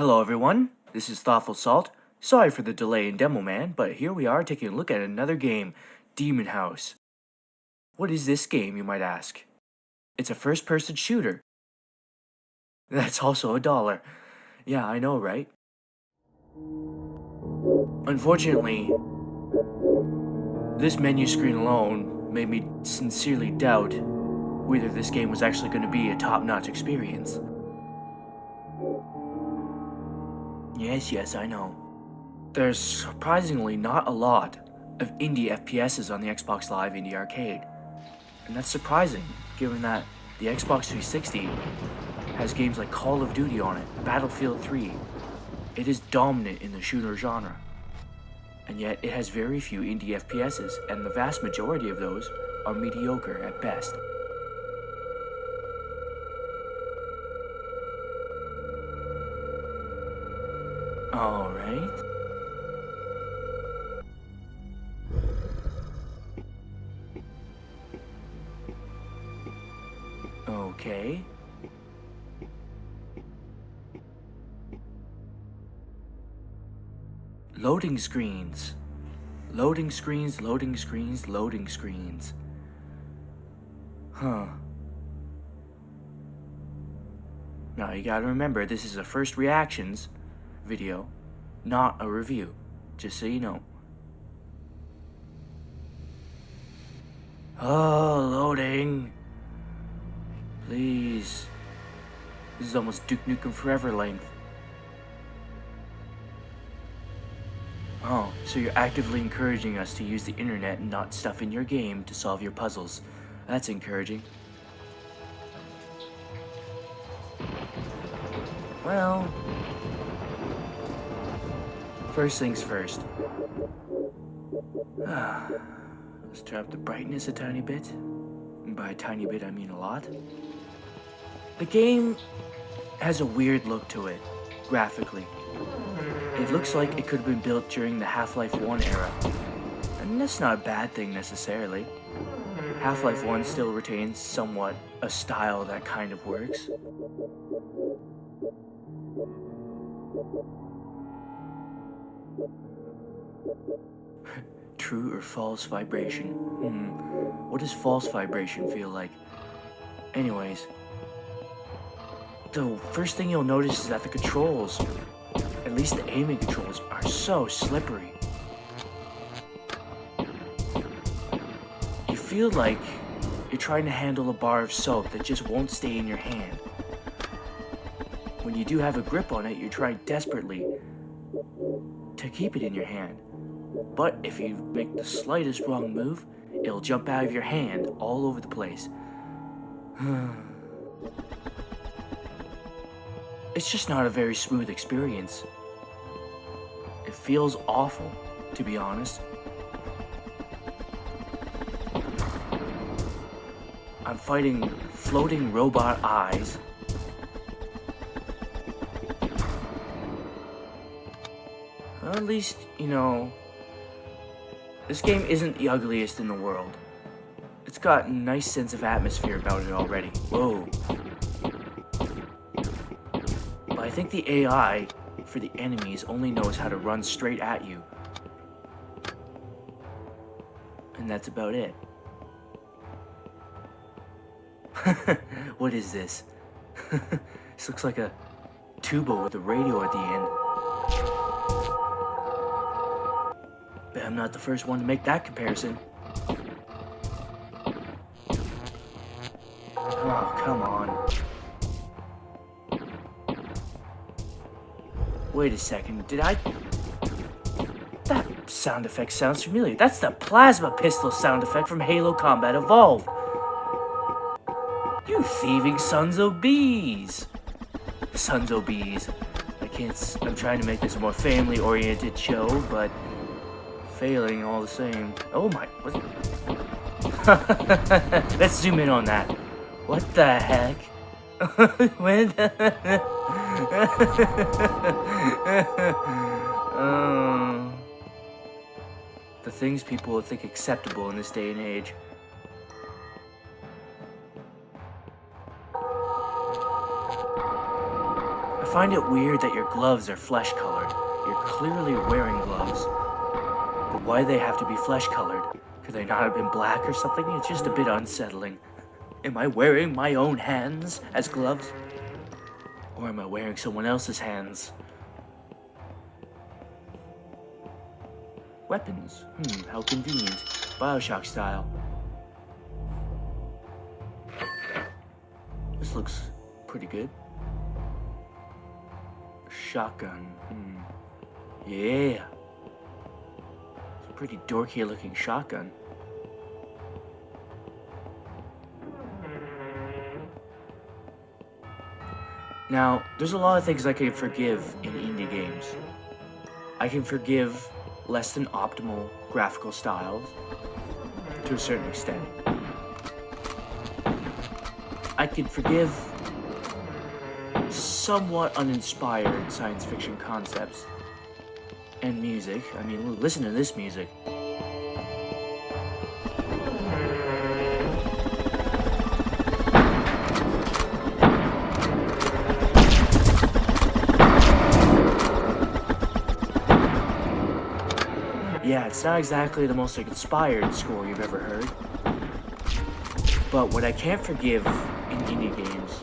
Hello everyone, this is Thoughtful Salt. Sorry for the delay in Demo Man, but here we are taking a look at another game, Demon House. What is this game, you might ask? It's a first-person shooter. That's also $1. Yeah, I know, right? Unfortunately, this menu screen alone made me sincerely doubt whether this game was actually going to be a top-notch experience. Yes, I know. There's surprisingly not a lot of indie FPSs on the Xbox Live Indie Arcade. And that's surprising, given that the Xbox 360 has games like Call of Duty on it, Battlefield 3. It is dominant in the shooter genre. And yet it has very few indie FPSs, and the vast majority of those are mediocre at best. Alright. Okay. Loading screens. Loading screens, loading screens, loading screens. Huh. Now you gotta remember, this is a first reactions video, not a review, just so you know. Oh, loading. Please. This is almost Duke Nukem Forever length. Oh, so you're actively encouraging us to use the internet and not stuff in your game to solve your puzzles. That's encouraging. Well, first things first. Let's turn up the brightness a tiny bit. And by a tiny bit, I mean a lot. The game has a weird look to it, graphically. It looks like it could have been built during the Half-Life 1 era. And that's not a bad thing necessarily. Half-Life 1 still retains somewhat a style that kind of works. True or false vibration? What does false vibration feel like? Anyways, the first thing you'll notice is that the controls, at least the aiming controls, are so slippery. You feel like you're trying to handle a bar of soap that just won't stay in your hand. When you do have a grip on it, you're trying desperately to keep it in your hand. But if you make the slightest wrong move, it'll jump out of your hand all over the place. It's just not a very smooth experience. It feels awful, to be honest. I'm fighting floating robot eyes. Well, at least, you know, this game isn't the ugliest in the world. It's got a nice sense of atmosphere about it already. Whoa. But I think the AI for the enemies only knows how to run straight at you. And that's about it. What is this? This looks like a tuba with a radio at the end. Bet I'm not the first one to make that comparison. Oh, come on. Wait a second, That sound effect sounds familiar. That's the plasma pistol sound effect from Halo Combat Evolved. You thieving sons of bees. Sons of bees. I'm trying to make this a more family-oriented show, but failing all the same. Oh my, what? Let's zoom in on that. What the heck? The things people would think acceptable in this day and age. find it weird that your gloves are flesh-colored. You're clearly wearing gloves. But why do they have to be flesh-colored? Could they not have been black or something? It's just a bit unsettling. Am I wearing my own hands as gloves? Or am I wearing someone else's hands? Weapons. How convenient. BioShock style. This looks pretty good. Shotgun. Yeah. It's a pretty dorky looking shotgun. Now, there's a lot of things I can forgive in indie games. I can forgive less than optimal graphical styles, to a certain extent. I can forgive somewhat uninspired science fiction concepts and music. I mean, listen to this music. Yeah, it's not exactly the most inspired score you've ever heard. But what I can't forgive in indie games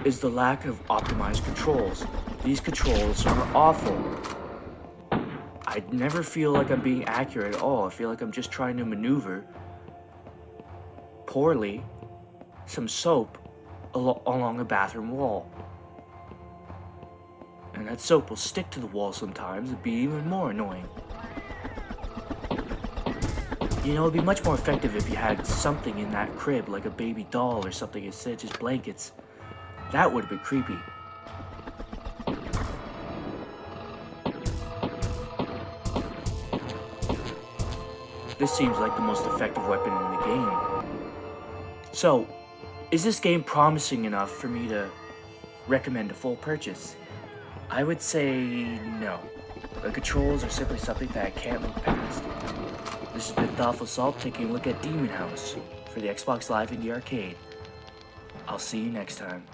is the lack of optimized controls. These controls are awful. I never feel like I'm being accurate at all. I feel like I'm just trying to maneuver poorly some soap along a bathroom wall. And that soap will stick to the wall sometimes and be even more annoying. You know, it'd be much more effective if you had something in that crib, like a baby doll or something, instead of just blankets. That would have been creepy. This seems like the most effective weapon in the game. So, is this game promising enough for me to recommend a full purchase? I would say no. The controls are simply something that I can't look past. This has been Thoughtful Salt taking a look at Demon House for the Xbox Live Indie Arcade. I'll see you next time.